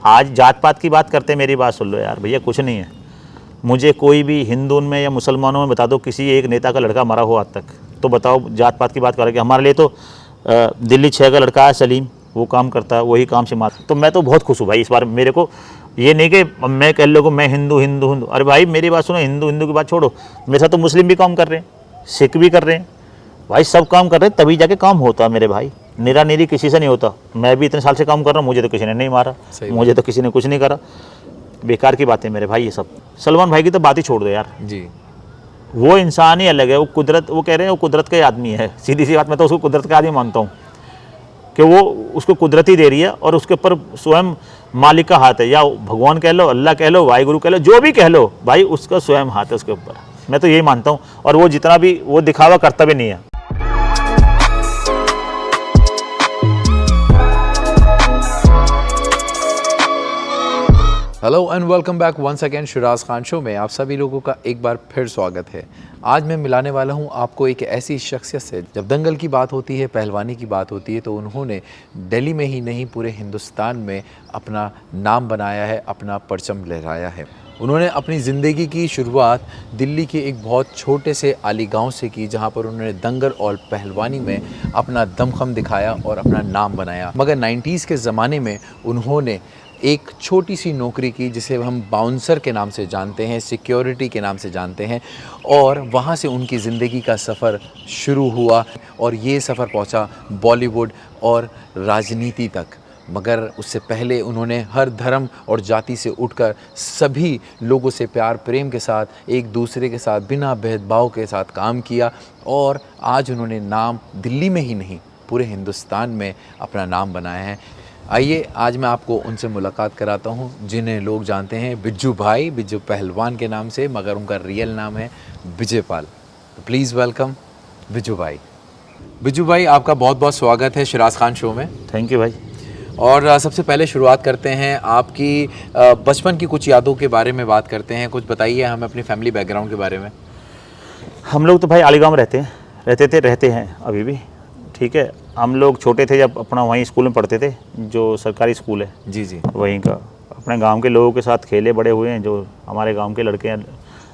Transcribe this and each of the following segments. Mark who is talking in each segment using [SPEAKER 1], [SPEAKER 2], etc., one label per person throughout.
[SPEAKER 1] आज जात पात की बात करते, मेरी बात सुन लो यार भैया, कुछ नहीं है। मुझे कोई भी हिंदू में या मुसलमानों में बता दो किसी एक नेता का लड़का मरा हो आज तक, तो बताओ। जात पात की बात करेंगे, हमारे लिए तो दिल्ली 6 का लड़का है सलीम, वो काम करता है, वही काम से मार। तो मैं तो बहुत खुश हूँ भाई इस बार। मेरे को ये नहीं कि मैं कह लोगों मैं हिंदू हिंदू हिंदू, अरे भाई मेरी बात सुनो, हिंदू हिंदू की बात छोड़ो, मेरे साथ तो मुस्लिम भी काम कर रहे हैं, सिख भी कर रहे हैं भाई, सब काम कर रहे हैं, तभी जाके काम होता है मेरे भाई। निरा निरी किसी से नहीं होता। मैं भी इतने साल से काम कर रहा हूँ, मुझे तो किसी ने नहीं मारा, मुझे तो किसी ने कुछ नहीं करा। बेकार की बातें मेरे भाई ये सब। सलमान भाई की तो बात ही छोड़ दो यार
[SPEAKER 2] जी।
[SPEAKER 1] वो इंसान ही अलग है, वो कुदरत, वो कह रहे हैं वो कुदरत का ही आदमी है। सीधी सी बात, मैं तो उसको कुदरत का आदमी मानता हूँ कि वो उसको कुदरत ही दे रही है और उसके ऊपर स्वयं मालिक का हाथ है, या भगवान कह लो, अल्लाह कह लो, वाहिगुरु कह लो, जो भी कह लो भाई, उसका स्वयं हाथ है उसके ऊपर। मैं तो यही मानता हूँ। और वो जितना भी वो दिखावा करता भी नहीं है।
[SPEAKER 2] Hello and welcome back once again Shiraz Khan show में आप सभी लोगों का एक बार फिर स्वागत है। आज मैं मिलाने वाला हूं आपको एक ऐसी शख्सियत से, जब दंगल की बात होती है, पहलवानी की बात होती है, तो उन्होंने दिल्ली में ही नहीं पूरे हिंदुस्तान में अपना नाम बनाया है, अपना परचम लहराया है। उन्होंने अपनी ज़िंदगी की शुरुआत दिल्ली के एक बहुत छोटे से आली गांव से की, जहां पर उन्होंने दंगल और पहलवानी में अपना दमखम दिखाया और अपना नाम बनाया। मगर 90s के ज़माने में उन्होंने एक छोटी सी नौकरी की, जिसे हम बाउंसर के नाम से जानते हैं, सिक्योरिटी के नाम से जानते हैं, और वहाँ से उनकी ज़िंदगी का सफ़र शुरू हुआ और ये सफ़र पहुँचा बॉलीवुड और राजनीति तक। मगर उससे पहले उन्होंने हर धर्म और जाति से उठकर सभी लोगों से प्यार प्रेम के साथ, एक दूसरे के साथ बिना भेदभाव के साथ काम किया, और आज उन्होंने नाम दिल्ली में ही नहीं पूरे हिंदुस्तान में अपना नाम बनाया है। आइए आज मैं आपको उनसे मुलाकात कराता हूं, जिन्हें लोग जानते हैं बिज्जू भाई, बिज्जू पहलवान के नाम से, मगर उनका रियल नाम है विजय पाल। तो प्लीज़ वेलकम बिज्जू भाई। बिज्जू भाई, आपका बहुत बहुत स्वागत है शिराज खान शो में।
[SPEAKER 1] थैंक यू भाई।
[SPEAKER 2] और सबसे पहले शुरुआत करते हैं आपकी बचपन की कुछ यादों के बारे में बात करते हैं। कुछ बताइए हमें अपनी फैमिली बैकग्राउंड के बारे में।
[SPEAKER 1] हम लोग तो भाई आलीगांव में रहते हैं अभी भी, ठीक है। हम लोग छोटे थे जब अपना वहीं स्कूल में पढ़ते थे, जो सरकारी स्कूल है
[SPEAKER 2] जी जी,
[SPEAKER 1] वहीं का। अपने गांव के लोगों के साथ खेले बड़े हुए हैं, जो हमारे गांव के लड़के हैं,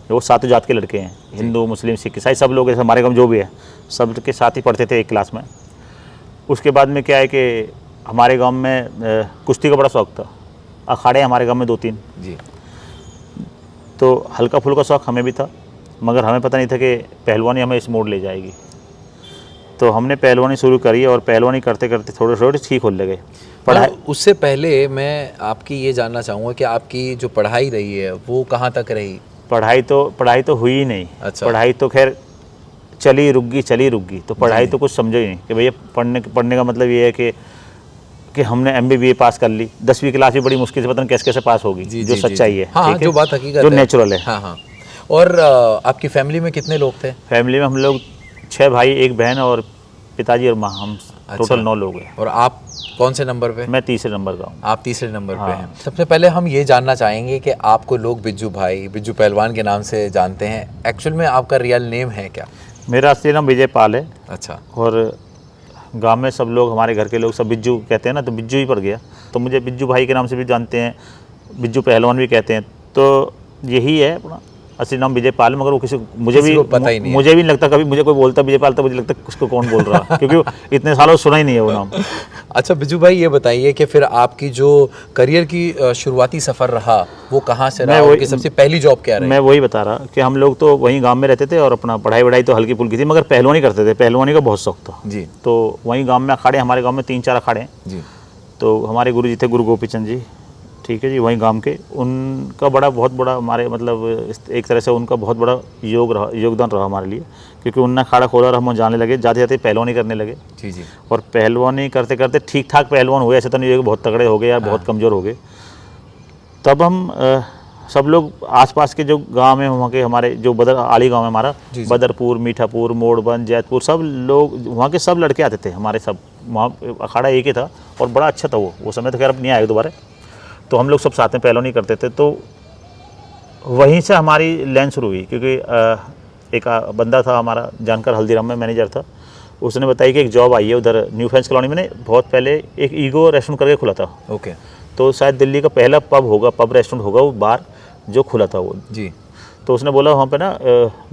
[SPEAKER 1] जो 7 जात के लड़के हैं, हिंदू मुस्लिम सिख ईसाई सब लोग, जैसे हमारे गांव जो भी है सब के साथ ही पढ़ते थे एक क्लास में। उसके बाद में क्या है कि हमारे गांव में कुश्ती का बड़ा शौक़ था। अखाड़े हमारे गांव में 2-3
[SPEAKER 2] जी।
[SPEAKER 1] तो हल्का फुल्का शौक़ हमें भी था, मगर हमें पता नहीं था कि पहलवानी हमें इस मोड़ ले जाएगी। तो हमने पहलवानी शुरू करी और पहलवानी करते करते थोड़े थोड़े ठीक होने लगे।
[SPEAKER 2] पढ़ाई उससे पहले मैं आपकी ये जानना चाहूँगा कि आपकी जो पढ़ाई रही है वो कहाँ तक रही? पढ़ाई
[SPEAKER 1] तो हुई ही नहीं।
[SPEAKER 2] अच्छा।
[SPEAKER 1] पढ़ाई तो खैर चली रुक गई। तो पढ़ाई तो कुछ समझो ही नहीं कि भैया पढ़ने का मतलब ये है कि हमने MBA पास कर ली। 10वीं क्लास भी बड़ी मुश्किल से, पता नहीं कैसे पास होगी, जो सच्चाई है,
[SPEAKER 2] हाँ, जो बात हकीकत
[SPEAKER 1] जो नेचुरल है।
[SPEAKER 2] हाँ हाँ। और आपकी फैमिली में कितने लोग थे?
[SPEAKER 1] फैमिली में हम लोग 6 भाई 1 बहन और पिताजी और माँ, हम टोटल 9 लोग हैं।
[SPEAKER 2] और आप कौन से नंबर पे?
[SPEAKER 1] मैं तीसरे नंबर का हूँ।
[SPEAKER 2] आप तीसरे नंबर पे हैं। सबसे पहले हम ये जानना चाहेंगे कि आपको लोग बिज्जू भाई, बिज्जू पहलवान के नाम से जानते हैं, एक्चुअल में आपका रियल नेम है क्या?
[SPEAKER 1] मेरा असली नाम विजय पाल है।
[SPEAKER 2] अच्छा।
[SPEAKER 1] और गांव में सब लोग, हमारे घर के लोग सब बिज्जू कहते हैं ना, तो बिज्जू ही पड़ गया। तो मुझे बिज्जू भाई के नाम से भी जानते हैं, बिज्जू पहलवान भी कहते हैं। तो यही है अपना असली नाम विजय पाल। मगर वो मुझे भी
[SPEAKER 2] पता ही नहीं,
[SPEAKER 1] मुझे भी नहीं लगता, कभी मुझे कोई बोलता विजय पाल तो मुझे लगता उसको कौन बोल रहा, क्योंकि इतने सालों सुना ही नहीं है वो नाम।
[SPEAKER 2] अच्छा बिज्जू भाई, ये बताइए कि फिर आपकी जो करियर की शुरुआती सफ़र रहा वो कहाँ से रहा? आपकी सबसे पहली जॉब क्या रही?
[SPEAKER 1] मैं वही बता रहा कि हम लोग तो वहीं गांव में रहते थे और अपना पढ़ाई वढ़ाई तो हल्की फुल्की थी, मगर पहलवानी करते थे। पहलवानी का बहुत शौक था
[SPEAKER 2] जी।
[SPEAKER 1] तो वहीं गांव में अखाड़े, हमारे गांव में 3-4 अखाड़े हैं
[SPEAKER 2] जी।
[SPEAKER 1] तो हमारे गुरु जी थे, गुरु गोपीचंद जी, ठीक है जी, वहीं गांव के। उनका बहुत बड़ा हमारे मतलब एक तरह से उनका बहुत बड़ा योगदान रहा हमारे लिए, क्योंकि उनने अखाड़ा खोला और हम जाने लगे, जाते जाते पहलवानी करने लगे।
[SPEAKER 2] जी जी। और
[SPEAKER 1] पहलवानी करते करते ठीक ठाक पहलवान हुए, ऐसे तो नहीं हुए बहुत तगड़े हो गए या बहुत कमज़ोर हो गए। तब हम सब लोग आसपास के जो गांव में वहाँ के, हमारे जो आली गांव है हमारा, बदरपुर, मीठापुर, मोड़बंद, जैतपुर, सब लोग वहाँ के सब लड़के आते थे हमारे। सब वहाँ अखाड़ा एक ही था और बड़ा अच्छा था वो समय तो खैर अब नहीं आया दोबारा। तो हम लोग सब साथ में पहलवानी करते थे। तो वहीं से हमारी लाइन शुरू हुई, क्योंकि एक बंदा था हमारा जानकर, हल्दीराम में मैनेजर था, उसने बताया कि एक जॉब आई है उधर न्यू फ्रेंच कॉलोनी में, बहुत पहले एक ईगो रेस्टोरेंट करके खुला था।
[SPEAKER 2] ओके।
[SPEAKER 1] तो शायद दिल्ली का पहला पब होगा, पब रेस्टोरेंट होगा वो बार जो खुला था वो
[SPEAKER 2] जी।
[SPEAKER 1] तो उसने बोला वहाँ पे ना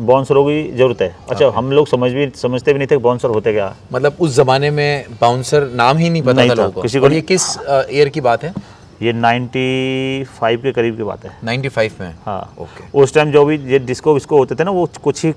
[SPEAKER 1] बाउंसरों की ज़रूरत है। अच्छा हम लोग समझते भी नहीं थे बाउंसर होते क्या।
[SPEAKER 2] मतलब उस ज़माने में बाउंसर नाम ही नहीं पता
[SPEAKER 1] नहीं
[SPEAKER 2] था
[SPEAKER 1] था,
[SPEAKER 2] लोगों को।
[SPEAKER 1] किसी को
[SPEAKER 2] और
[SPEAKER 1] नहीं।
[SPEAKER 2] ये किस ईयर की बात है?
[SPEAKER 1] ये 95 के करीब की बात है।
[SPEAKER 2] 95 में?
[SPEAKER 1] हाँ
[SPEAKER 2] ओके।
[SPEAKER 1] उस टाइम जो भी ये डिस्को विस्को होते थे ना वो कुछ ही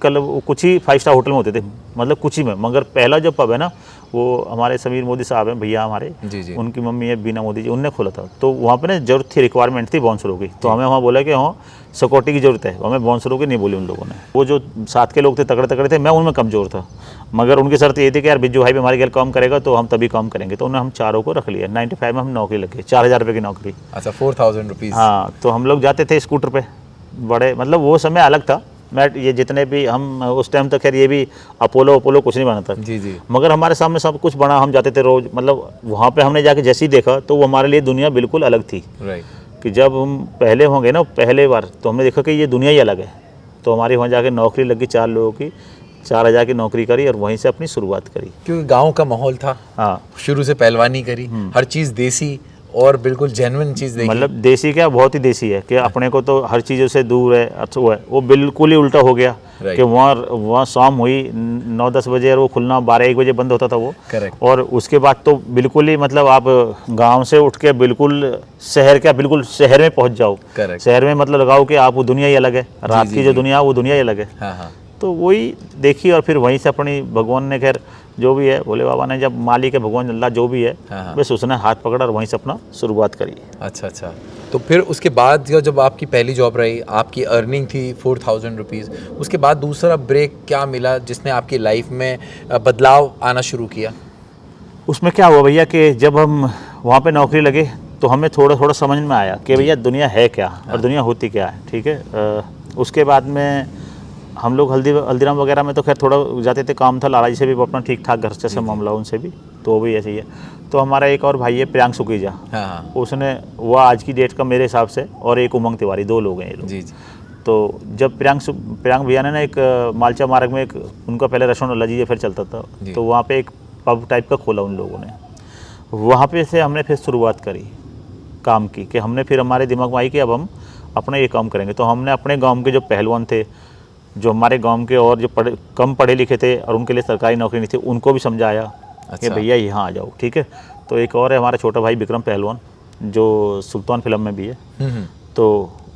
[SPEAKER 1] 5 स्टार होटल में होते थे, मतलब कुछ ही में। मगर पहला जो पब है ना वो हमारे समीर मोदी साहब हैं, भैया हमारे,
[SPEAKER 2] जी जी।
[SPEAKER 1] उनकी मम्मी है बीना मोदी जी, उनने खोला था। तो वहाँ पे ना जरूरत थी, रिक्वायरमेंट थी बाउंसरों की। तो हमें वहाँ बोला कि हाँ सिक्योरिटी की ज़रूरत है, हमें बाउंसरों की नहीं बोली उन लोगों ने। वो जो साथ के लोग थे तगड़े तगड़े थे, मैं उनमें कमज़ोर था। मगर उनकी शर्त ये थी कि यार बिज्जू भाई भी हमारे घर काम करेगा तो हम तभी काम करेंगे। तो उन्होंने हम चारों को रख लिया। 95 में हम नौकरी लगे, 4000 रुपये की नौकरी।
[SPEAKER 2] अच्छा 4000 रुपीज़।
[SPEAKER 1] हाँ तो हम लोग जाते थे स्कूटर पे, बड़े मतलब वो समय अलग था। मैं ये जितने भी हम उस टाइम तक खैर ये भी अपोलो कुछ नहीं बना था।
[SPEAKER 2] जी जी।
[SPEAKER 1] मगर हमारे सामने सब कुछ बना, हम जाते थे रोज़। मतलब वहाँ पे हमने जाके जैसे ही देखा तो वो हमारे लिए दुनिया बिल्कुल अलग थी।
[SPEAKER 2] राइट।
[SPEAKER 1] कि जब हम पहले होंगे ना पहले बार तो हमने देखा कि ये दुनिया ही अलग है। तो हमारी वहाँ जाके नौकरी लगी 4 लोगों की, 4000 की नौकरी करी और वहीं से अपनी शुरुआत करी।
[SPEAKER 2] क्योंकि गांव का माहौल था।
[SPEAKER 1] हाँ
[SPEAKER 2] शुरू से पहलवानी करी, हर चीज़ देसी और बिल्कुल जेन्युइन चीज़ देखी।
[SPEAKER 1] मतलब देसी क्या, बहुत ही देसी है कि अपने को तो हर चीज़ों से दूर है। अच्छा वो बिल्कुल ही उल्टा हो गया कि वहाँ शाम हुई 9-10 बजे और वो खुलना 12-1 बजे बंद होता था वो।
[SPEAKER 2] करेक्ट।
[SPEAKER 1] और उसके बाद तो बिल्कुल ही मतलब आप गांव से उठ के बिल्कुल बिल्कुल शहर में पहुंच जाओ।
[SPEAKER 2] करेक्ट।
[SPEAKER 1] शहर में मतलब लगाओ कि आप वो दुनिया ही अलग है, रात की जो दुनिया वो दुनिया ही अलग है।
[SPEAKER 2] हाँ हाँ।
[SPEAKER 1] तो वही देखी और फिर वहीं से अपनी भगवान ने खैर जो भी है भोले बाबा ने, जब मालिक है भगवान अल्लाह जो भी है,
[SPEAKER 2] हाँ।
[SPEAKER 1] बस उसने हाथ पकड़ा और वहीं से अपना शुरुआत करी।
[SPEAKER 2] अच्छा अच्छा। तो फिर उसके बाद जब आपकी पहली जॉब रही, आपकी अर्निंग थी 4000 रुपीज़, उसके बाद दूसरा ब्रेक क्या मिला जिसने आपकी लाइफ में बदलाव आना शुरू किया?
[SPEAKER 1] उसमें क्या हुआ भैया कि जब हम वहाँ पे नौकरी लगे तो हमें थोड़ा थोड़ा समझ में आया कि भैया दुनिया है क्या और दुनिया होती क्या है। ठीक है। उसके बाद में हम लोग हल्दीराम वगैरह में तो खैर थोड़ा जाते थे, काम था, लाला जी से भी अपना ठीक ठाक घर से मामला उनसे भी, तो वो भी ऐसे ही है। तो हमारा एक और भाई है प्रियांक सुकीजा,
[SPEAKER 2] हाँ।
[SPEAKER 1] उसने वो आज की डेट का मेरे हिसाब से, और एक उमंग तिवारी, 2 लोग हैं ये लोग।
[SPEAKER 2] जी जी।
[SPEAKER 1] तो जब प्रियांक भैया ने ना एक मालचा मार्ग में एक उनका पहले रेस्टोरेंट अल्लाह जी फिर चलता था, तो वहाँ पे एक पब टाइप का खोला उन लोगों ने। वहाँ पे से हमने फिर शुरुआत करी काम की कि हमने फिर हमारे दिमाग में आई कि अब हम अपना ये काम करेंगे। तो हमने अपने गांव के जो पहलवान थे, जो हमारे गांव के और जो कम पढ़े लिखे थे और उनके लिए सरकारी नौकरी नहीं थी, उनको भी समझाया कि भैया यहाँ आ जाओ। ठीक है। तो एक और है हमारा छोटा भाई विक्रम पहलवान जो सुल्तान फिल्म में भी है, तो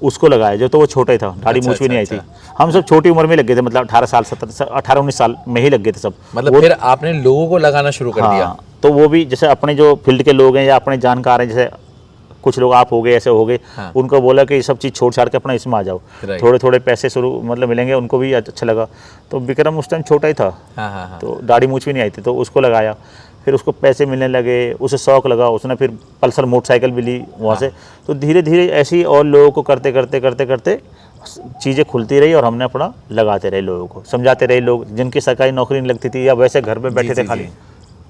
[SPEAKER 1] उसको लगाया जो, तो वो छोटा ही था, दाढ़ी मूछ भी नहीं आई थी। हम सब छोटी उम्र में लग गए थे, मतलब 18-19 साल में ही लग गए थे सब।
[SPEAKER 2] मतलब फिर आपने लोगों को लगाना शुरू कर दिया?
[SPEAKER 1] तो वो भी जैसे अपने जो फील्ड के लोग हैं या अपने जानकार हैं, जैसे कुछ लोग आप हो गए, ऐसे हो गए, उनको बोला कि ये सब चीज़ छोड़ छाड़ के अपना इसमें आ जाओ, थोड़े थोड़े पैसे शुरू मतलब मिलेंगे, उनको भी अच्छा लगा। तो विक्रम उस टाइम छोटा ही था, तो दाढ़ी मूछ भी नहीं आई थी, तो उसको लगाया। फिर उसको पैसे मिलने लगे, उसे शौक लगा, उसने फिर पल्सर मोटरसाइकिल भी ली वहाँ से। तो धीरे धीरे ऐसे ही और लोगों को करते करते करते करते चीज़ें खुलती रही और हमने अपना लगाते रहे, लोगों को समझाते रहे। लोग जिनकी सरकारी नौकरी नहीं लगती थी या वैसे घर में बैठे थे खाली,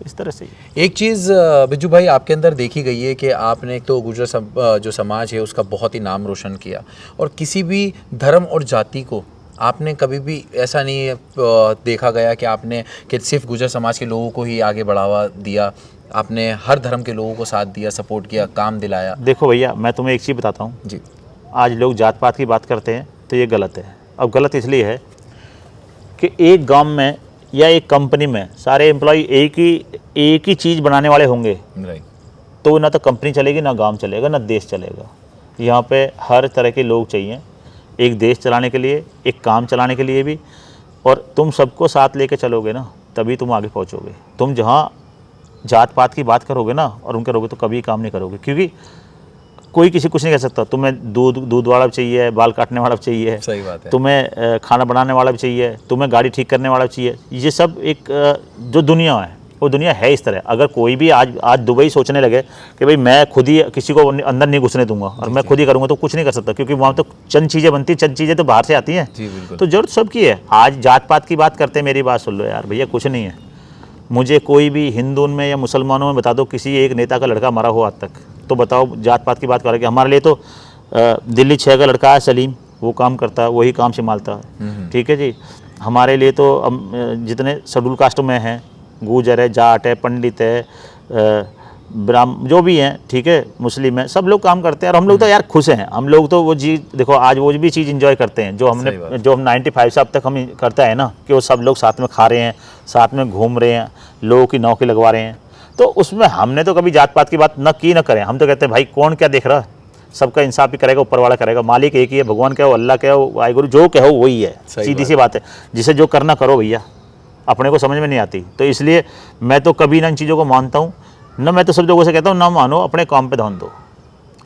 [SPEAKER 1] इस तरह से।
[SPEAKER 2] एक चीज़ बिज्जू भाई आपके अंदर देखी गई है कि आपने एक तो गुर्जर जो समाज है उसका बहुत ही नाम रोशन किया, और किसी भी धर्म और जाति को आपने कभी भी ऐसा नहीं देखा गया कि आपने कि सिर्फ गुर्जर समाज के लोगों को ही आगे बढ़ावा दिया, आपने हर धर्म के लोगों को साथ दिया, सपोर्ट किया, काम दिलाया।
[SPEAKER 1] देखो भैया मैं तुम्हें एक चीज़ बताता हूँ
[SPEAKER 2] जी।
[SPEAKER 1] आज लोग जात पात की बात करते हैं तो ये गलत है। अब गलत इसलिए है कि एक गांव में या एक कंपनी में सारे एम्प्लॉय एक ही चीज़ बनाने वाले होंगे, तो ना तो कंपनी चलेगी, ना गांव चलेगा, ना देश चलेगा। यहाँ पे हर तरह के लोग चाहिए, एक देश चलाने के लिए, एक काम चलाने के लिए भी। और तुम सबको साथ लेके चलोगे ना तभी तुम आगे पहुँचोगे। तुम जहाँ जात पात की बात करोगे ना और उनके करोगे तो कभी काम नहीं करोगे, क्योंकि कोई किसी कुछ नहीं कह सकता। तुम्हें दूध वाला भी चाहिए, बाल काटने वाला भी चाहिए,
[SPEAKER 2] सही बात है,
[SPEAKER 1] तुम्हें खाना बनाने वाला भी चाहिए, तुम्हें गाड़ी ठीक करने वाला भी चाहिए। ये सब एक जो दुनिया है वो दुनिया है इस तरह। अगर कोई भी आज दुबई सोचने लगे कि भाई मैं खुद ही किसी को अंदर नहीं घुसने दूंगा और मैं खुद ही करूंगा, तो कुछ नहीं कर सकता, क्योंकि वहाँ तो चंद चीज़ें बनती, चंद चीज़ें तो बाहर से आती हैं। तो जरूरत सबकी है। आज जात पात की बात करते हैं, मेरी बात सुन लो यार भैया, कुछ नहीं है। मुझे कोई भी हिंदू में या मुसलमानों में बता दो किसी एक नेता का लड़का मरा हो आज तक, तो बताओ जात पात की बात करेंगे। हमारे लिए तो दिल्ली 6 का लड़का है सलीम, वो काम करता है, वही काम संभालता है। ठीक है जी। हमारे लिए तो जितने शेड्यूल कास्ट में हैं, गुजर है, जाट है, पंडित है, ब्राह्मण जो भी हैं, ठीक है, मुस्लिम हैं, सब लोग काम करते हैं और हम लोग तो यार खुश हैं। हम लोग तो वो चीज़ देखो, आज वो भी चीज़ इंजॉय करते हैं जो हमने, जो हम 95 से अब तक हम करता है ना, कि वो सब लोग साथ में खा रहे हैं, साथ में घूम रहे हैं, लोगों की नौकरी लगवा रहे हैं। तो उसमें हमने तो कभी जात पात की बात न की न करें। हम तो कहते हैं भाई कौन क्या देख रहा है, सबका इंसाफ ही करेगा, ऊपर वाला करेगा, मालिक एक ही है, भगवान कहो, अल्लाह कहो, वाहिगुरु जो कहो वही है, सीधी सी बात है। जिसे जो करना करो भैया, अपने को समझ में नहीं आती। तो इसलिए मैं तो कभी ना इन चीज़ों को मानता हूँ ना, मैं तो सब लोगों से कहता हूँ ना मानो, अपने काम पे ध्यान दो।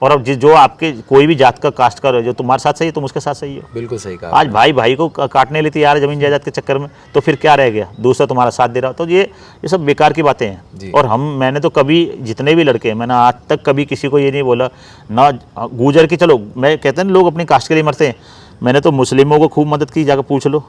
[SPEAKER 1] और अब जो आपके कोई भी जात का कास्ट का जो तुम्हारे साथ सही है, तुम उसके साथ सही हो।
[SPEAKER 2] बिल्कुल सही कहा।
[SPEAKER 1] आज भाई भाई को काटने लेती यार जमीन जायदाद के चक्कर में, तो फिर क्या रह गया, दूसरा तुम्हारा साथ दे रहा। तो ये सब बेकार की बातें हैं। और मैंने तो कभी, जितने भी लड़के हैं, मैंने आज तक कभी किसी को ये नहीं बोला ना गुजर के, चलो मैं कहते हैं लोग अपनी कास्ट के लिए मरते हैं, मैंने तो मुस्लिमों को खूब मदद की, जाकर पूछ लो।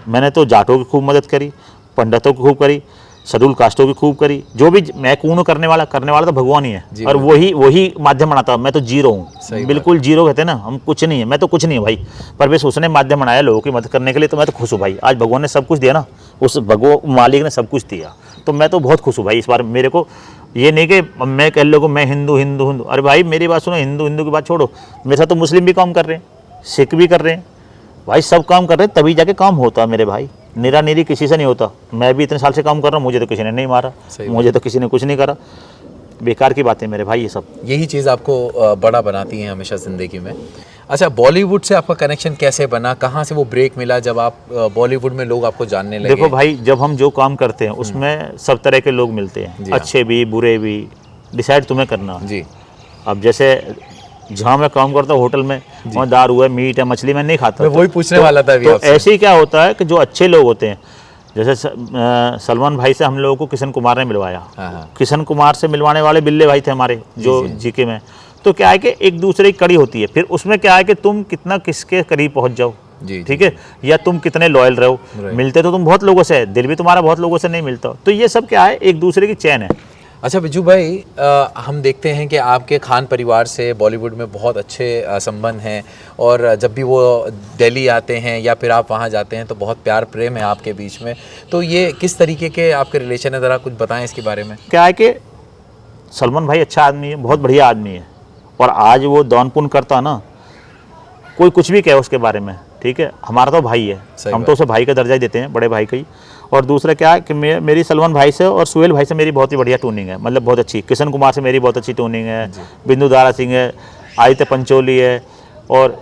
[SPEAKER 1] मैंने तो जाटों की खूब मदद करी, पंडितों की खूब करी, शेड्यूल कास्टों की खूब करी। जो भी मैं कौन करने वाला तो भगवान ही है, और वही माध्यम बनाता। मैं तो जीरो हूँ, बिल्कुल जीरो कहते हैं ना, हम कुछ नहीं है, मैं तो कुछ नहीं है भाई, पर बस उसने माध्यम बनाया लोगों की मदद करने के लिए। तो मैं तो खुश हूँ भाई, आज भगवान ने सब कुछ दिया ना, उस मालिक ने सब कुछ दिया, तो मैं तो बहुत खुश हूँ भाई इस बार। मेरे को ये नहीं कि मैं कह लोगों मैं हिंदू हिंदू हिंदू, अरे भाई मेरी बात सुनो, हिंदू हिंदू की बात छोड़ो, मेरे साथ तो मुस्लिम भी काम कर रहे हैं, सिख भी कर रहे हैं भाई, सब काम कर रहे हैं, तभी जाके काम होता है मेरे भाई। निरा निरी किसी से नहीं होता। मैं भी इतने साल से काम कर रहा हूँ, मुझे तो किसी ने नहीं मारा, मुझे तो किसी ने कुछ नहीं करा। बेकार की बातें मेरे भाई, ये सब
[SPEAKER 2] यही चीज़ आपको बड़ा बनाती है हमेशा ज़िंदगी में। अच्छा, बॉलीवुड से आपका कनेक्शन कैसे बना, कहाँ से वो ब्रेक मिला जब आप बॉलीवुड में लोग आपको जानने लगे?
[SPEAKER 1] देखो भाई, जब हम जो काम करते हैं उसमें सब तरह के लोग मिलते हैं, अच्छे भी बुरे भी, डिसाइड तुम्हें करना जी। अब जैसे जहाँ मैं काम करता हूँ होटल में, वहाँ दारू है, मीट है, मछली मैं नहीं खाता।
[SPEAKER 2] मैं वही पूछने वाला था अभी आपसे।
[SPEAKER 1] ऐसे ही क्या होता है कि जो अच्छे लोग होते हैं, जैसे सलमान भाई से हम लोगों को किशन कुमार ने मिलवाया। किशन कुमार से मिलवाने वाले बिल्ले भाई थे हमारे, जो जीके में। तो क्या है कि एक दूसरे की कड़ी होती है, फिर उसमें क्या है कि तुम कितना किसके करीब पहुंच जाओ, ठीक है, या तुम कितने लॉयल रहो। मिलते तो तुम बहुत लोगों से है, दिल भी तुम्हारा बहुत लोगों से नहीं मिलता। तो ये सब क्या है, एक दूसरे की चैन है।
[SPEAKER 2] अच्छा बिज्जू भाई, हम देखते हैं कि आपके खान परिवार से बॉलीवुड में बहुत अच्छे संबंध हैं, और जब भी वो दिल्ली आते हैं या फिर आप वहाँ जाते हैं तो बहुत प्यार प्रेम है आपके बीच में। तो ये किस तरीके के आपके रिलेशन है, ज़रा कुछ बताएं इसके बारे में।
[SPEAKER 1] क्या है कि सलमान भाई अच्छा आदमी है, बहुत बढ़िया आदमी है, और आज वो दान पुण्य करता ना, कोई कुछ भी कहे उसके बारे में, ठीक है, हमारा तो भाई है, हम तो उसे भाई का दर्जा ही देते हैं, बड़े भाई का ही। और दूसरा क्या है कि मेरी सलमान भाई से और सुहेल भाई से मेरी बहुत ही बढ़िया ट्यूनिंग है, मतलब बहुत अच्छी। किशन कुमार से मेरी बहुत अच्छी ट्यूनिंग है, बिंदु दारा सिंह है, आदित्य पंचोली है, और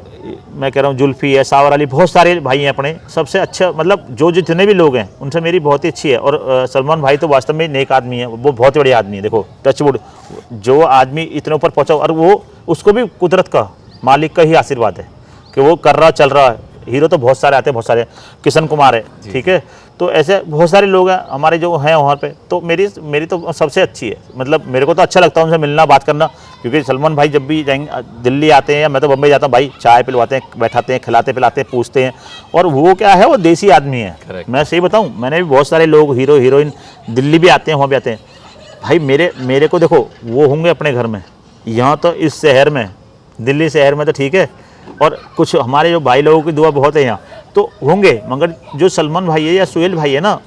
[SPEAKER 1] मैं कह रहा हूँ जुल्फी है, सावर अली, बहुत सारे भाई हैं अपने। सबसे अच्छा मतलब जो जितने भी लोग हैं उनसे मेरी बहुत ही अच्छी है। और सलमान भाई तो वास्तव में नेक आदमी है, वो बहुत ही बढ़िया आदमी है। देखो टचवुड, जो आदमी इतने ऊपर पहुँचा, और वो उसको भी कुदरत का, मालिक का ही आशीर्वाद है कि वो कर रहा, चल रहा है। हीरो तो बहुत सारे आते हैं, बहुत सारे, किशन कुमार है, ठीक है, तो ऐसे बहुत सारे लोग हैं हमारे जो हैं वहाँ पे। तो मेरी तो सबसे अच्छी है, मतलब मेरे को तो अच्छा लगता है उनसे मिलना, बात करना, क्योंकि सलमान भाई जब भी जाएंगे दिल्ली आते हैं या मैं तो बम्बई जाता हूँ भाई, चाय पिलवाते हैं, बैठाते हैं, खिलाते पिलाते हैं, पूछते हैं। और वो क्या है, वो देसी आदमी है। मैं सही बताऊँ, मैंने भी बहुत सारे लोग हीरो हीरोइन दिल्ली भी आते हैं, वहाँ भी आते हैं भाई। मेरे को देखो, वो होंगे अपने घर में, यहाँ तो इस शहर में, दिल्ली शहर में तो ठीक है, और कुछ हमारे जो भाई लोगों की दुआ बहुत है यहाँ तो होंगे, मगर जो सलमान भाई है या सुहेल भाई है ना,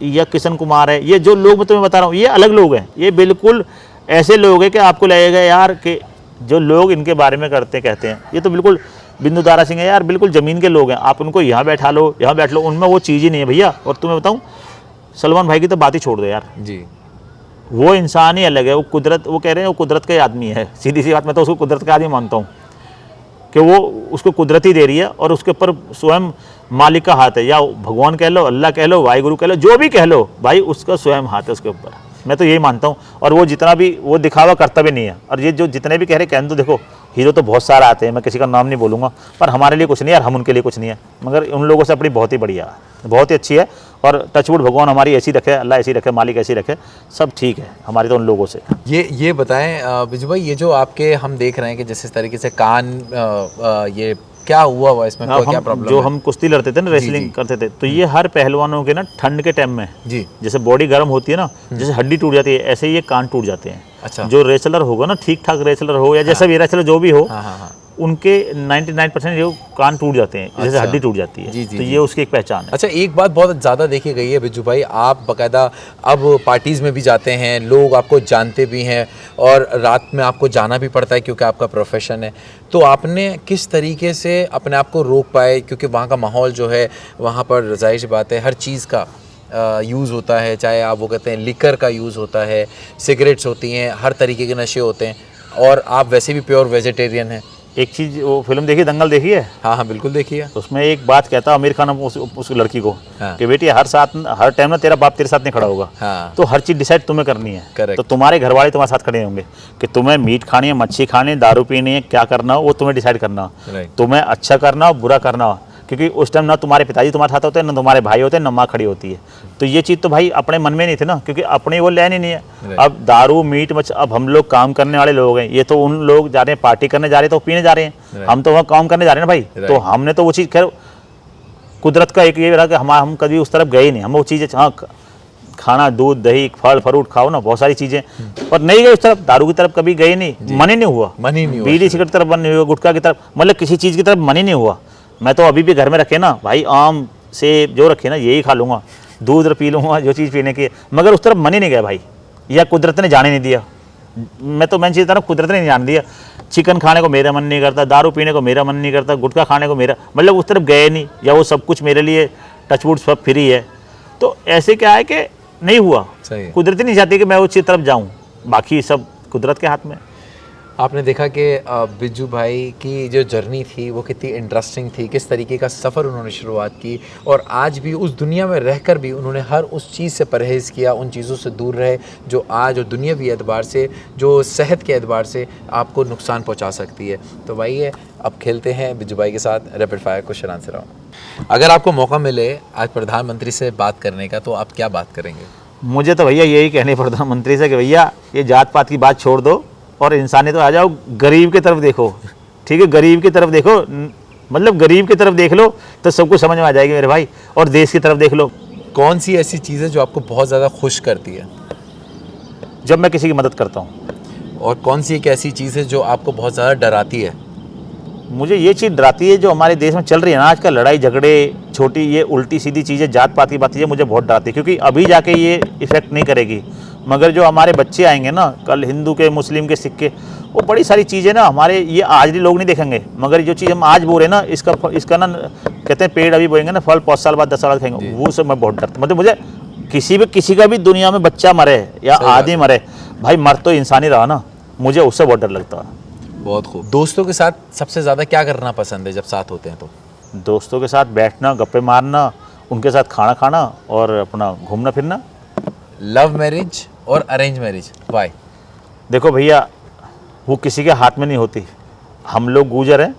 [SPEAKER 1] या किशन कुमार है, ये जो लोग मैं तुम्हें बता रहा हूँ, ये अलग लोग हैं। ये बिल्कुल ऐसे लोग हैं कि आपको लगेगा यार कि जो लोग इनके बारे में कहते हैं, ये तो बिल्कुल बिंदु दारा सिंह है यार, बिल्कुल ज़मीन के लोग हैं। आप उनको यहाँ बैठा लो, यहाँ बैठ लो, उनमें वो चीज़ ही नहीं है भैया। और तुम्हें बताऊँ, सलमान भाई की तो बात ही छोड़ दो यार जी, वो इंसान ही अलग है, वो कुदरत, वो कह रहे हैं वो कुदरत का ही आदमी है। सीधी सी बात, मैं तो उसको कुदरत का आदमी मानता हूँ कि वो उसको कुदरत ही दे रही है, और उसके ऊपर स्वयं मालिक का हाथ है, या भगवान कह लो, अल्लाह कह लो, वाहिगुरु कह लो, जो भी कह लो भाई, उसका स्वयं हाथ है उसके ऊपर। मैं तो यही मानता हूँ। और वो जितना भी वो दिखावा करता भी नहीं है। और ये जो जितने भी कह रहे कहने, तो देखो हीरो तो बहुत सारा आते हैं, मैं किसी का नाम नहीं बोलूँगा, पर हमारे लिए कुछ नहीं है, हम उनके लिए कुछ नहीं है, मगर उन लोगों से अपनी बहुत ही बढ़िया है, बहुत ही अच्छी है। और टचवुड भगवान हमारी ऐसी रखे, अल्लाह ऐसी रखे, मालिक ऐसी रखे, सब ठीक है हमारी तो उन लोगों से।
[SPEAKER 2] ये बताएं बिजू भाई, ये जो आपके हम देख रहे हैं कि जिस तरीके से कान, ये क्या हुआ इसमें, क्या प्रॉब्लम?
[SPEAKER 1] जो हम कुश्ती लड़ते थे ना, रेसलिंग करते थे, तो ये हर पहलवानों के ना ठंड के टाइम में जी, जैसे बॉडी गर्म होती है ना, जैसे हड्डी टूट जाती है, ऐसे ये कान टूट जाते हैं। अच्छा, जो रेसलर होगा ना, ठीक ठाक रेसलर हो या जैसा भी रेसलर जो भी हो, उनके 99% ये कान टूट जाते हैं, जैसे
[SPEAKER 2] अच्छा।
[SPEAKER 1] हड्डी टूट जाती है।
[SPEAKER 2] जी, जी,
[SPEAKER 1] तो
[SPEAKER 2] जी।
[SPEAKER 1] ये उसकी एक पहचान है।
[SPEAKER 2] अच्छा, एक बात बहुत ज़्यादा देखी गई है बिज्जू भाई, आप बाकायदा अब पार्टीज़ में भी जाते हैं, लोग आपको जानते भी हैं और रात में आपको जाना भी पड़ता है क्योंकि आपका प्रोफेशन है। तो आपने किस तरीके से अपने आप को रोक पाए, क्योंकि वहाँ का माहौल जो है, वहाँ पर ज़ाहिर सी बात है हर चीज़ का यूज़ होता है, चाहे आप वो कहते हैं लिकर का यूज़ होता है, सिगरेट्स होती हैं, हर तरीके के नशे होते हैं, और आप वैसे भी प्योर वेजिटेरियन हैं।
[SPEAKER 1] एक चीज़, वो फिल्म देखी दंगल देखी है?
[SPEAKER 2] हाँ हाँ बिल्कुल देखिए।
[SPEAKER 1] उसमें एक बात कहता आमिर खान उस लड़की को
[SPEAKER 2] हाँ।
[SPEAKER 1] कि बेटी हर टाइम ना तेरा बाप तेरे साथ नहीं खड़ा होगा।
[SPEAKER 2] हाँ।
[SPEAKER 1] तो हर चीज़ डिसाइड तुम्हें करनी है।
[SPEAKER 2] Correct।
[SPEAKER 1] तो तुम्हारे घर वाले तुम्हारे साथ खड़े होंगे कि तुम्हें मीट खानी है, मच्छी खानी है, दारू पीनी है, क्या करना हो वो तुम्हें डिसाइड करना हो।
[SPEAKER 2] Right।
[SPEAKER 1] तुम्हें अच्छा करना हो, बुरा करना हो, क्योंकि उस टाइम ना तुम्हारे पिताजी तुम्हारे साथ होते हैं, ना तुम्हारे भाई होते हैं, ना माँ खड़ी होती है। तो ये चीज़ तो भाई अपने मन में नहीं थी ना, क्योंकि अपने वो लेनी नहीं है।
[SPEAKER 2] Right।
[SPEAKER 1] अब दारू मीट मछ, अब हम लोग काम करने वाले लोग हैं, ये तो उन लोग जा रहे हैं पार्टी करने जा रहे हैं तो पीने जा रहे हैं।
[SPEAKER 2] Right।
[SPEAKER 1] हम तो वहाँ काम करने जा रहे हैं ना भाई।
[SPEAKER 2] Right।
[SPEAKER 1] तो हमने तो वो चीज़, खैर कुदरत का एक ये रहा कि हम कभी उस तरफ गए ही नहीं। हम वो चीज़ें, हाँ खाना, दूध, दही, फल फ्रूट खाओ ना, बहुत सारी चीज़ें, पर नहीं गए उस तरफ, दारू की तरफ कभी गए नहीं, मन ही नहीं हुआ।
[SPEAKER 2] मन ही नहीं हुआ।
[SPEAKER 1] बीड़ी सिगरेट की तरफ मन नहीं हुआ, गुटखा की तरफ, मतलब किसी चीज़ की तरफ मन ही नहीं हुआ। मैं तो अभी भी घर में रखे ना भाई, आम सेब जो रखे ना यही खा लूँगा, दूध पी लूँगा जो चीज़ पीने की है, मगर उस तरफ मन ही नहीं गया भाई, या कुदरत ने जाने नहीं दिया। मैं तो चीज़ तरफ कुदरत ने नहीं जान दिया। चिकन खाने को मेरा मन नहीं करता, दारू पीने को मेरा मन नहीं करता, गुटखा खाने को मेरा, मतलब उस तरफ गए नहीं, या वो सब कुछ मेरे लिए टचवुड सब फ्री है। तो ऐसे क्या है कि नहीं हुआ,
[SPEAKER 2] सही है।
[SPEAKER 1] कुदरत ही नहीं चाहती कि मैं उस तरफ जाऊँ, बाकी सब कुदरत के हाथ में।
[SPEAKER 2] आपने देखा कि बिज्जू भाई की जो जर्नी थी वो कितनी इंटरेस्टिंग थी, किस तरीके का सफ़र उन्होंने शुरुआत की, और आज भी उस दुनिया में रहकर भी उन्होंने हर उस चीज़ से परहेज़ किया, उन चीज़ों से दूर रहे जो आज और दुनियावी एतबार से, जो सेहत के एतबार से आपको नुकसान पहुंचा सकती है। तो भाई ये अब खेलते हैं बिज्जू भाई के साथ rapid fire question answer round. अगर आपको मौका मिले आज प्रधानमंत्री से बात करने का तो आप क्या बात करेंगे?
[SPEAKER 1] मुझे तो भैया यही कहने प्रधानमंत्री से कि भैया ये जात पात की बात छोड़ दो और इंसानियत तो आ जाओ, गरीब की तरफ देखो, ठीक है, गरीब की तरफ देखो, मतलब गरीब की तरफ देख लो तो सब कुछ समझ में आ जाएगी मेरे भाई, और देश की तरफ देख लो।
[SPEAKER 2] कौन सी ऐसी चीज़ है जो आपको बहुत ज़्यादा खुश करती है?
[SPEAKER 1] जब मैं किसी की मदद करता हूँ।
[SPEAKER 2] और कौन सी एक ऐसी चीज़ है जो आपको बहुत ज़्यादा डराती है?
[SPEAKER 1] मुझे ये चीज़ डराती है जो हमारे देश में चल रही है ना आजकल, लड़ाई झगड़े, छोटी ये उल्टी सीधी चीज़ें, जात पात की बात, ये मुझे बहुत डराती है, क्योंकि अभी जाके ये इफेक्ट नहीं करेगी, मगर जो हमारे बच्चे आएंगे ना कल, हिंदू के, मुस्लिम के, सिख के, वो बड़ी सारी चीज़ें ना हमारे ये आज भी लोग नहीं देखेंगे, मगर जो चीज़ हम आज बोल रहे हैं ना, इसका ना कहते हैं पेड़ अभी बोएंगे ना, फल 5 साल बाद 10 साल बाद खाएंगे, वो सब मैं बहुत डरता। मतलब मुझे किसी का भी दुनिया में बच्चा मरे या आदमी मरे, भाई मर तो इंसान ही रहा ना, मुझे उससे बहुत डर लगता है।
[SPEAKER 2] बहुत खूब। दोस्तों के साथ सबसे ज़्यादा क्या करना पसंद है जब साथ होते हैं तो?
[SPEAKER 1] दोस्तों के साथ बैठना, गप्पे मारना, उनके साथ खाना खाना और अपना घूमना फिरना।
[SPEAKER 2] लव मैरिज और अरेंज मैरिज, वाई?
[SPEAKER 1] देखो भैया, वो किसी के हाथ में नहीं होती, हम लोग गुजर हैं,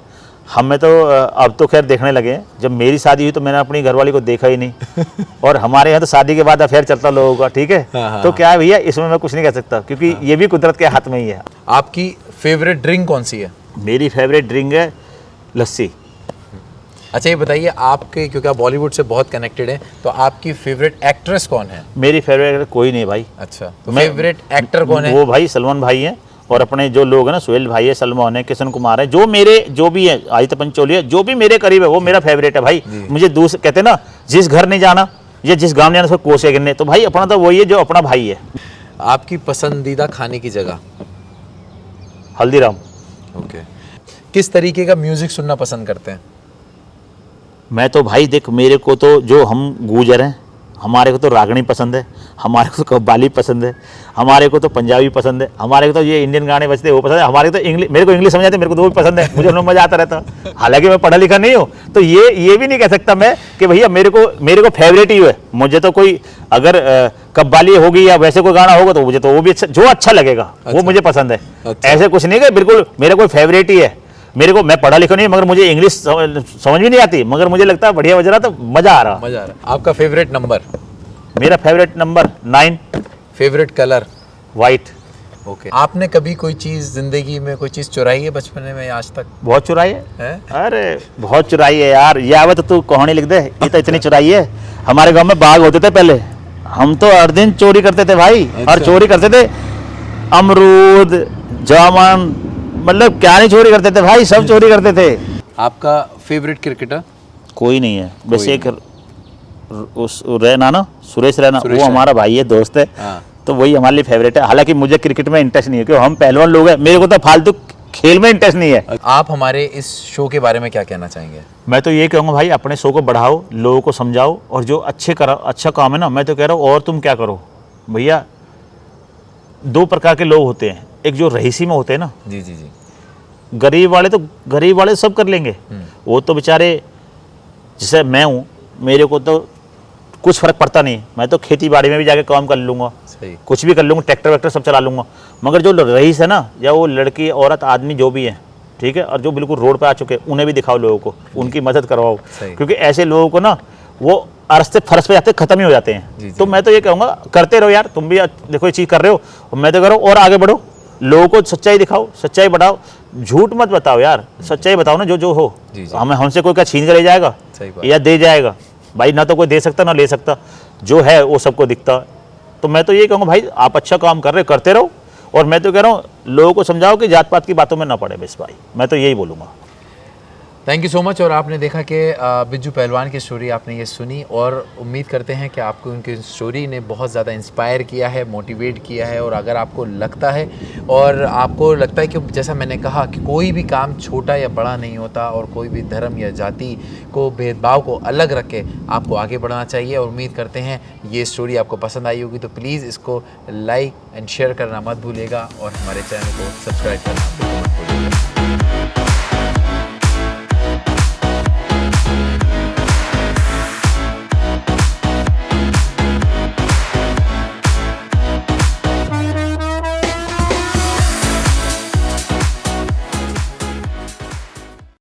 [SPEAKER 1] हमें तो अब तो खैर देखने लगे हैं। जब मेरी शादी हुई तो मैंने अपनी घरवाली को देखा ही नहीं और हमारे यहाँ तो शादी के बाद अफेयर चलता लोगों का, ठीक है।
[SPEAKER 2] हाँ,
[SPEAKER 1] तो क्या है भैया, इसमें मैं कुछ नहीं कह सकता, क्योंकि ये भी कुदरत के हाथ में ही है।
[SPEAKER 2] आपकी फेवरेट ड्रिंक कौन सी है?
[SPEAKER 1] मेरी फेवरेट ड्रिंक है लस्सी।
[SPEAKER 2] अच्छा ये बताइए, आपके, क्योंकि आप बॉलीवुड से बहुत कनेक्टेड हैं, तो आपकी फेवरेट एक्ट्रेस कौन है?
[SPEAKER 1] मेरी फेवरेट कोई नहीं भाई।
[SPEAKER 2] अच्छा, तो फेवरेट एक्टर कौन है?
[SPEAKER 1] वो भाई सलमान भाई हैं, और अपने जो लोग हैं ना, सुहेल भाई है, सलमान है, किशन कुमार है, जो भी है, आदित्य पंचोली है, जो भी मेरे करीब है वो मेरा फेवरेट है भाई। मुझे दूसरे कहते हैं ना, जिस घर नहीं जाना या जिस गांव नहीं जाना उसको कोसे गिनने, तो भाई अपना तो वही है जो अपना भाई है।
[SPEAKER 2] आपकी पसंदीदा खाने की जगह?
[SPEAKER 1] हल्दीराम।
[SPEAKER 2] ओके। किस तरीके का म्यूजिक सुनना पसंद करते हैं?
[SPEAKER 1] मैं तो भाई देख, मेरे को तो जो हम गूजर हैं, हमारे को तो रागनी पसंद है, हमारे को तो कव्वाली पसंद है, हमारे को तो पंजाबी पसंद है, हमारे को तो ये इंडियन गाने बजते हैं वो पसंद है, हमारे को तो इंग्लिश, मेरे को इंग्लिश समझ आते, मेरे को तो वो भी पसंद है, मुझे उनमें मजा आता रहता है। हालांकि मैं पढ़ा लिखा नहीं हूँ, तो ये भी नहीं कह सकता मैं कि भैया मेरे को फेवरेट ही है। मुझे तो कोई अगर कव्वाली होगी या वैसे कोई गाना होगा तो मुझे तो वो भी जो अच्छा लगेगा वो मुझे पसंद है। ऐसे कुछ नहीं कि बिल्कुल मेरा कोई फेवरेट ही है। मेरे को, मैं पढ़ा लिखा नहीं, मगर मुझे इंग्लिश समझ भी नहीं आती, मगर मुझे लगता है बढ़िया बज रहा तो मजा आ रहा।
[SPEAKER 2] आपका फेवरेट नंबर?
[SPEAKER 1] मेरा favourite number 9।
[SPEAKER 2] Favourite colour?
[SPEAKER 1] White.
[SPEAKER 2] Okay. आपने कभी कोई चीज़ जिंदगी में, कोई चीज़ चुराई है बचपन में या आज तक?
[SPEAKER 1] बहुत चुराई
[SPEAKER 2] है?
[SPEAKER 1] अरे बहुत चुराई है यार, ये आवे तो तू कहानी लिख दे, ये तो इतनी चुराई है। हमारे गांव में बाग होते थे पहले, हम तो हर दिन चोरी करते थे भाई।
[SPEAKER 2] अच्छा।
[SPEAKER 1] और चोरी करते थे अमरूद, जामुन, मतलब क्या नहीं चोरी करते थे भाई, सब चोरी करते थे।
[SPEAKER 2] आपका फेवरेट क्रिकेटर?
[SPEAKER 1] कोई नहीं है, बस एक उस रैना ना, सुरेश रैना,
[SPEAKER 2] सुरेश
[SPEAKER 1] वो
[SPEAKER 2] रैना।
[SPEAKER 1] हमारा भाई है, दोस्त है,
[SPEAKER 2] हाँ।
[SPEAKER 1] तो वही हमारे लिए फेवरेट है। हालांकि मुझे क्रिकेट में इंटरेस्ट नहीं है, क्योंकि हम पहलवान लोग हैं, मेरे को तो फालतू खेल में इंटरेस्ट नहीं है।
[SPEAKER 2] आप हमारे इस शो के बारे में क्या कहना चाहेंगे?
[SPEAKER 1] मैं तो ये कहूँगा भाई, अपने शो को बढ़ाओ, लोगों को समझाओ, और जो अच्छा काम है ना, मैं तो कह रहा हूँ और तुम क्या करो भैया। 2 प्रकार के लोग होते हैं, एक जो रईसी में होते हैं ना,
[SPEAKER 2] जी जी जी।
[SPEAKER 1] गरीब वाले सब कर लेंगे, वो तो बेचारे, जैसे मैं हूँ, मेरे को तो कुछ फर्क पड़ता नहीं, मैं तो खेती बाड़ी में भी जाके काम कर लूँगा,
[SPEAKER 2] सही।
[SPEAKER 1] कुछ भी कर लूँगा, ट्रैक्टर वैक्टर सब चला लूँगा। मगर जो रईस है ना, या वो लड़की औरत आदमी जो भी है, ठीक है, और जो बिल्कुल रोड पे आ चुके हैं, उन्हें भी दिखाओ लोगों को, उनकी मदद करवाओ,
[SPEAKER 2] सही।
[SPEAKER 1] क्योंकि ऐसे लोगों को ना, वो अर्श से फर्श पे जाते खत्म ही हो जाते
[SPEAKER 2] जी,
[SPEAKER 1] हैं।
[SPEAKER 2] जी।
[SPEAKER 1] तो मैं तो ये कहूँगा, करते रहो यार, तुम भी देखो ये चीज़ कर रहे हो, और मैं तो करो और आगे बढ़ो, लोगों को सच्चाई दिखाओ, सच्चाई बढ़ाओ, झूठ मत बताओ यार, सच्चाई बताओ ना, जो हो।
[SPEAKER 2] जी, जी।
[SPEAKER 1] हमें हमसे कोई क्या छीन कर ले जाएगा
[SPEAKER 2] सही बात।
[SPEAKER 1] या दे जाएगा भाई? ना तो कोई दे सकता ना ले सकता, जो है वो सबको दिखता है। तो मैं तो ये कहूँगा भाई, आप अच्छा काम कर रहे, करते रहो, और मैं तो कह रहा हूँ लोगों को समझाओ कि जात पात की बातों में ना पड़े बस भाई, मैं तो यही बोलूँगा।
[SPEAKER 2] Thank you so much. और आपने देखा कि बिज्जू पहलवान की स्टोरी आपने ये सुनी, और उम्मीद करते हैं कि आपको उनकी स्टोरी ने बहुत ज़्यादा इंस्पायर किया है, मोटिवेट किया है। और अगर आपको लगता है, और आपको लगता है कि जैसा मैंने कहा कि कोई भी काम छोटा या बड़ा नहीं होता, और कोई भी धर्म या जाति को, भेदभाव को अलग रख के आपको आगे बढ़ना चाहिए, और उम्मीद करते हैं ये स्टोरी आपको पसंद आई होगी। तो प्लीज़ इसको लाइक एंड शेयर करना मत भूलिएगा, और हमारे चैनल को सब्सक्राइब करना।